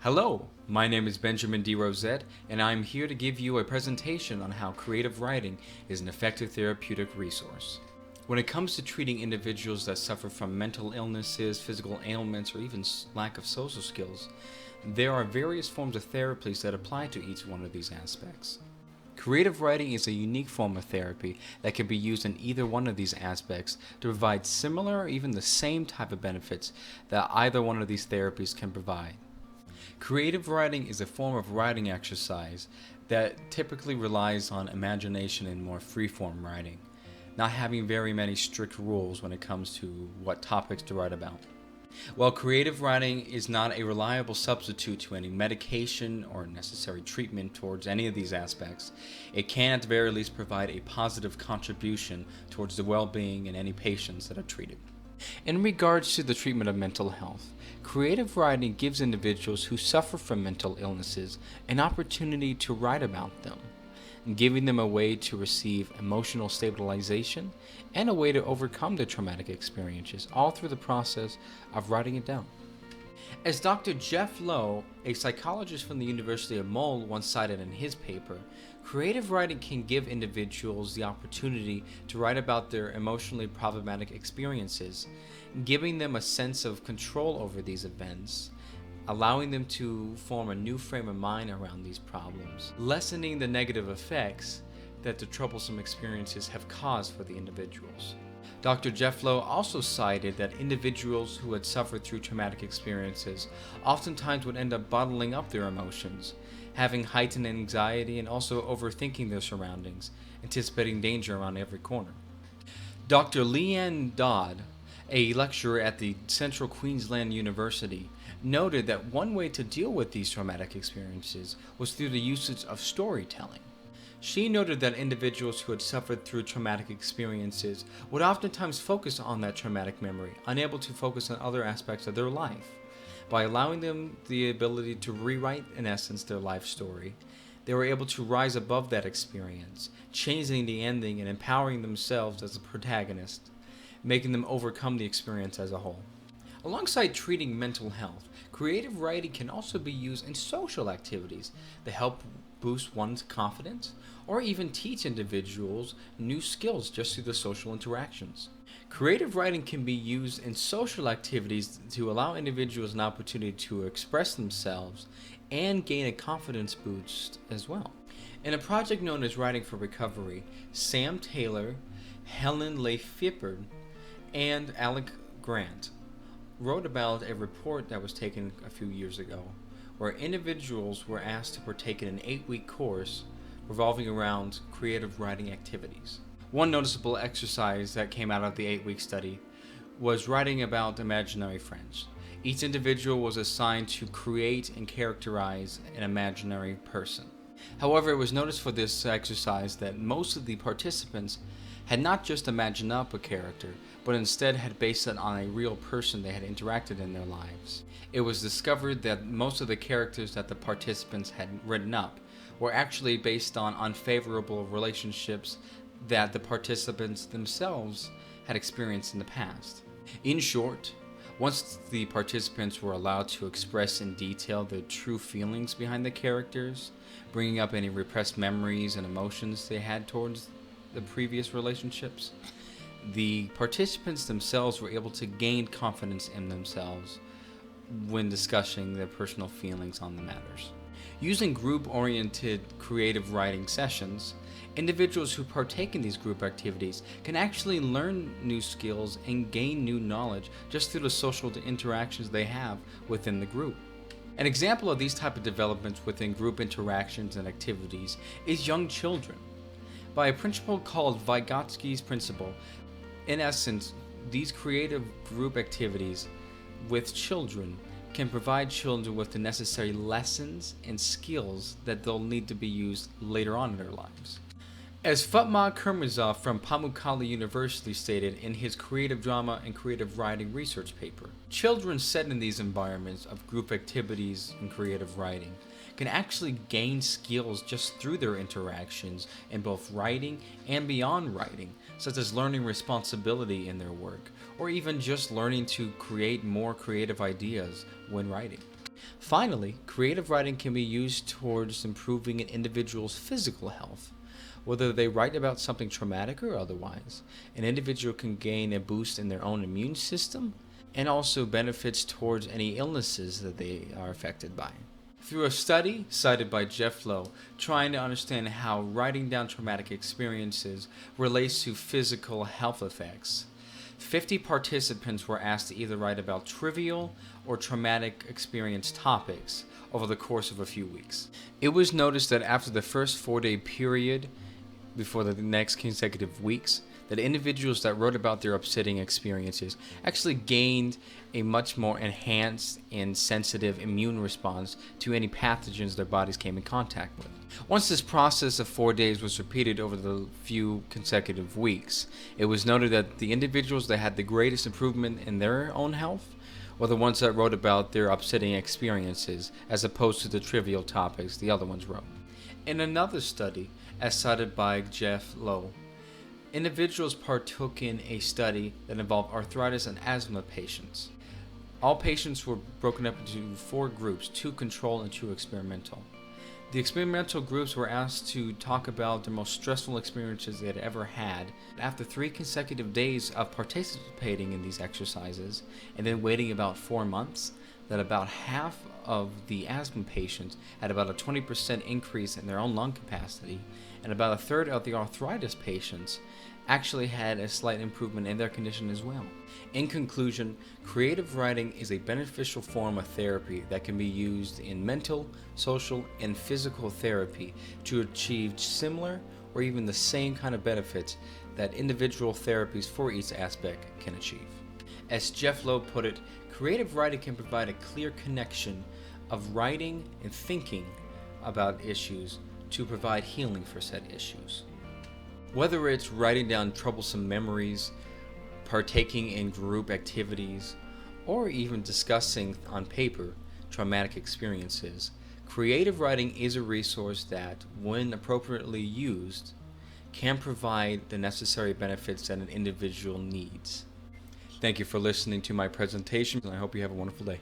Hello, my name is Benjamin D. Rosette, and I'm here to give you a presentation on how creative writing is an effective therapeutic resource. When it comes to treating individuals that suffer from mental illnesses, physical ailments, or even lack of social skills, there are various forms of therapies that apply to each one of these aspects. Creative writing is a unique form of therapy that can be used in either one of these aspects to provide similar or even the same type of benefits that either one of these therapies can provide. Creative writing is a form of writing exercise that typically relies on imagination and more free-form writing, not having very many strict rules when it comes to what topics to write about. While creative writing is not a reliable substitute to any medication or necessary treatment towards any of these aspects, it can at the very least provide a positive contribution towards the well-being in any patients that are treated. In regards to the treatment of mental health, creative writing gives individuals who suffer from mental illnesses an opportunity to write about them, giving them a way to receive emotional stabilization and a way to overcome their traumatic experiences, all through the process of writing it down. As Dr. Geoff Lowe, a psychologist from the University of Mull, once cited in his paper, creative writing can give individuals the opportunity to write about their emotionally problematic experiences, giving them a sense of control over these events, allowing them to form a new frame of mind around these problems, lessening the negative effects that the troublesome experiences have caused for the individuals. Dr. Geoff Lowe also cited that individuals who had suffered through traumatic experiences oftentimes would end up bottling up their emotions, having heightened anxiety and also overthinking their surroundings, anticipating danger around every corner. Dr. Leanne Dodd, a lecturer at the Central Queensland University, noted that one way to deal with these traumatic experiences was through the usage of storytelling. She noted that individuals who had suffered through traumatic experiences would oftentimes focus on that traumatic memory, unable to focus on other aspects of their life. By allowing them the ability to rewrite, in essence, their life story, they were able to rise above that experience, changing the ending and empowering themselves as a protagonist, making them overcome the experience as a whole. Alongside treating mental health, creative writing can also be used in social activities to help boost one's confidence or even teach individuals new skills just through the social interactions. Creative writing can be used in social activities to allow individuals an opportunity to express themselves and gain a confidence boost as well. In a project known as Writing for Recovery, Sam Taylor, Helen Leigh-Phippard, and Alec Grant wrote about a report that was taken a few years ago, where individuals were asked to partake in an 8-week course revolving around creative writing activities. One noticeable exercise that came out of the 8-week study was writing about imaginary friends. Each individual was assigned to create and characterize an imaginary person. However, it was noticed for this exercise that most of the participants had not just imagined up a character, but instead had based it on a real person they had interacted in their lives. It was discovered that most of the characters that the participants had written up were actually based on unfavorable relationships that the participants themselves had experienced in the past. In short, once the participants were allowed to express in detail their true feelings behind the characters, bringing up any repressed memories and emotions they had towards the previous relationships, the participants themselves were able to gain confidence in themselves when discussing their personal feelings on the matters. Using group-oriented creative writing sessions, individuals who partake in these group activities can actually learn new skills and gain new knowledge just through the social interactions they have within the group. An example of these type of developments within group interactions and activities is young children. By a principle called Vygotsky's principle, in essence, these creative group activities with children can provide children with the necessary lessons and skills that they'll need to be used later on in their lives. As Fatma Kirmizi from Pamukkale University stated in his Creative Drama and Creative Writing research paper, children set in these environments of group activities and creative writing can actually gain skills just through their interactions in both writing and beyond writing, such as learning responsibility in their work, or even just learning to create more creative ideas when writing. Finally, creative writing can be used towards improving an individual's physical health. Whether they write about something traumatic or otherwise, an individual can gain a boost in their own immune system and also benefits towards any illnesses that they are affected by. Through a study cited by Geoff Lowe, trying to understand how writing down traumatic experiences relates to physical health effects, 50 participants were asked to either write about trivial or traumatic experience topics over the course of a few weeks. It was noticed that after the first 4-day period, before the next consecutive weeks, that individuals that wrote about their upsetting experiences actually gained a much more enhanced and sensitive immune response to any pathogens their bodies came in contact with. Once this process of 4 days was repeated over the few consecutive weeks, it was noted that the individuals that had the greatest improvement in their own health were the ones that wrote about their upsetting experiences as opposed to the trivial topics the other ones wrote. In another study, as cited by Geoff Lowe, individuals partook in a study that involved arthritis and asthma patients. All patients were broken up into 4 groups, 2 control and 2 experimental. The experimental groups were asked to talk about the most stressful experiences they had ever had. After 3 consecutive days of participating in these exercises and then waiting about 4 months, that about half of the asthma patients had about a 20% increase in their own lung capacity, and about a third of the arthritis patients actually had a slight improvement in their condition as well. In conclusion, creative writing is a beneficial form of therapy that can be used in mental, social, and physical therapy to achieve similar or even the same kind of benefits that individual therapies for each aspect can achieve. As Geoff Lowe put it, creative writing can provide a clear connection of writing and thinking about issues to provide healing for said issues. Whether it's writing down troublesome memories, partaking in group activities, or even discussing on paper traumatic experiences, creative writing is a resource that, when appropriately used, can provide the necessary benefits that an individual needs. Thank you for listening to my presentation, and I hope you have a wonderful day.